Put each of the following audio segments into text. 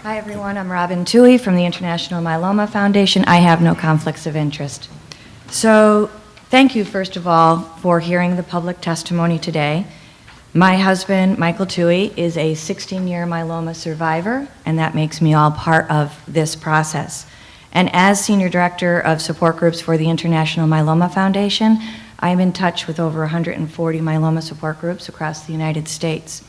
Hi everyone, I'm Robin Tuohy from the International Myeloma Foundation. I have no conflicts of interest. So thank you, first of all, for hearing the public testimony today. My husband, Michael Tuohy, is a 16-year myeloma survivor, and that makes me all part of this process. And as Senior Director of Support Groups for the International Myeloma Foundation, I'm in touch with over 140 myeloma support groups across the United States.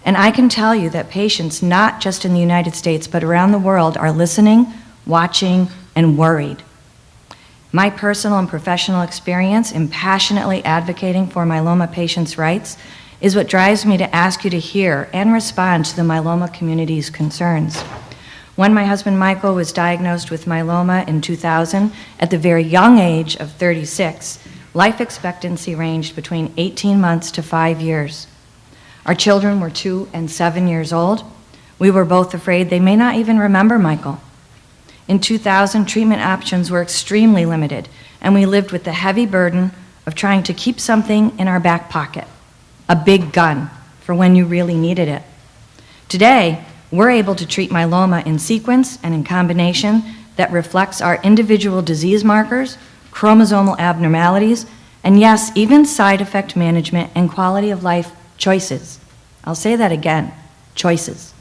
And I can tell you that patients, not just in the United States, but around the world, are listening, watching, and worried. My personal and professional experience in passionately advocating for myeloma patients' rights is what drives me to ask you to hear and respond to the myeloma community's concerns. When my husband Michael was diagnosed with myeloma in 2000, at the very young age of 36, life expectancy ranged between 18 months to 5 years. Our children were 2 and 7 years old. We were both afraid they may not even remember Michael. In 2000, treatment options were extremely limited, and we lived with the heavy burden of trying to keep something in our back pocket, a big gun for when you really needed it. Today, we're able to treat myeloma in sequence and in combination that reflects our individual disease markers, chromosomal abnormalities, and yes, even side effect management and quality of life choices. I'll say that again, choices.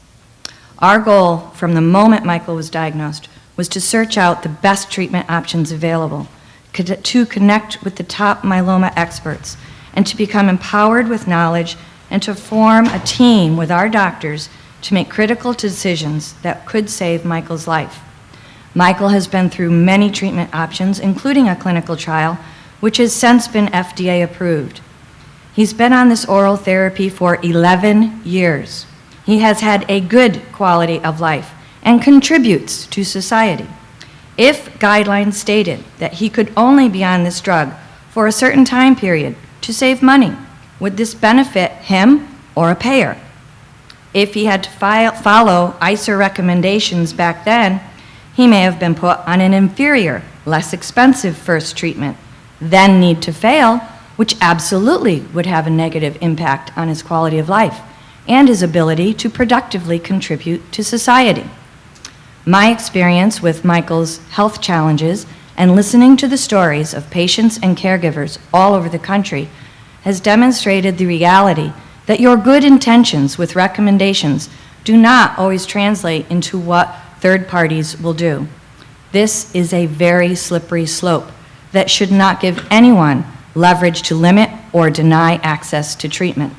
Our goal from the moment Michael was diagnosed was to search out the best treatment options available, to connect with the top myeloma experts, and to become empowered with knowledge and to form a team with our doctors to make critical decisions that could save Michael's life. Michael has been through many treatment options, including a clinical trial, which has since been FDA approved. He's been on this oral therapy for 11 years. He has had a good quality of life and contributes to society. If guidelines stated that he could only be on this drug for a certain time period to save money, would this benefit him or a payer? If he had to follow ICER recommendations back then, he may have been put on an inferior, less expensive first treatment, then need to fail, which absolutely would have a negative impact on his quality of life and his ability to productively contribute to society. My experience with Michael's health challenges and listening to the stories of patients and caregivers all over the country has demonstrated the reality that your good intentions with recommendations do not always translate into what third parties will do. This is a very slippery slope that should not give anyone leverage to limit or deny access to treatment.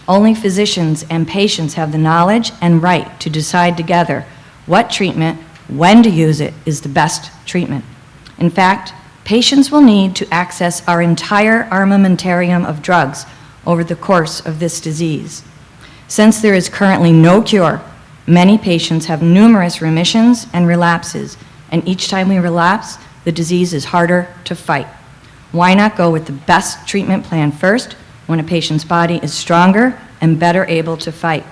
Only physicians and patients have the knowledge and right to decide together what treatment, when to use it, is the best treatment. In fact, patients will need to access our entire armamentarium of drugs over the course of this disease. Since there is currently no cure, many patients have numerous remissions and relapses, and each time we relapse, the disease is harder to fight. Why not go with the best treatment plan first when a patient's body is stronger and better able to fight?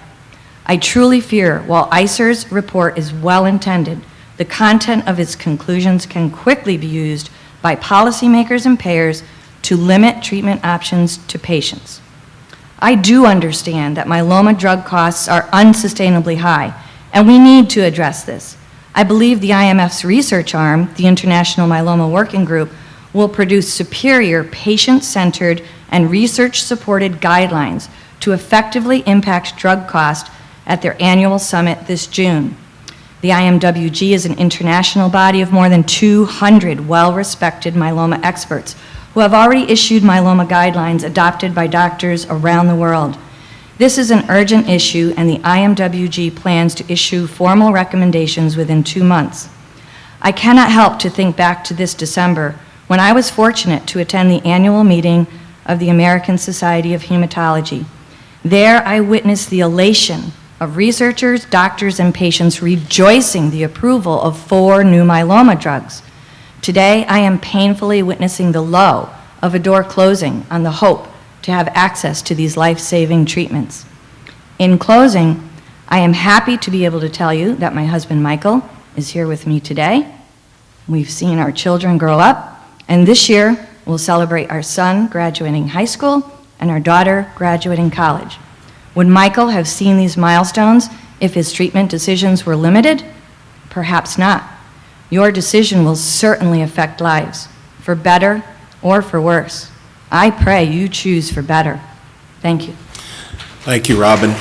I truly fear while ICER's report is well intended, the content of its conclusions can quickly be used by policymakers and payers to limit treatment options to patients. I do understand that myeloma drug costs are unsustainably high, and we need to address this. I believe the IMF's research arm, the International Myeloma Working Group, will produce superior patient-centered and research-supported guidelines to effectively impact drug cost at their annual summit this June. The IMWG is an international body of more than 200 well-respected myeloma experts who have already issued myeloma guidelines adopted by doctors around the world. This is an urgent issue, and the IMWG plans to issue formal recommendations within 2 months. I cannot help to think back to this December when I was fortunate to attend the annual meeting of the American Society of Hematology. There I witnessed the elation of researchers, doctors, and patients rejoicing the approval of 4 new myeloma drugs. Today, I am painfully witnessing the low of a door closing on the hope to have access to these life-saving treatments. In closing, I am happy to be able to tell you that my husband Michael is here with me today. We've seen our children grow up, and this year we'll celebrate our son graduating high school and our daughter graduating college. Would Michael have seen these milestones If his treatment decisions were limited, perhaps not. Your decision will certainly affect lives, for better or for worse. I pray you choose for better. Thank you. Thank you, Robin.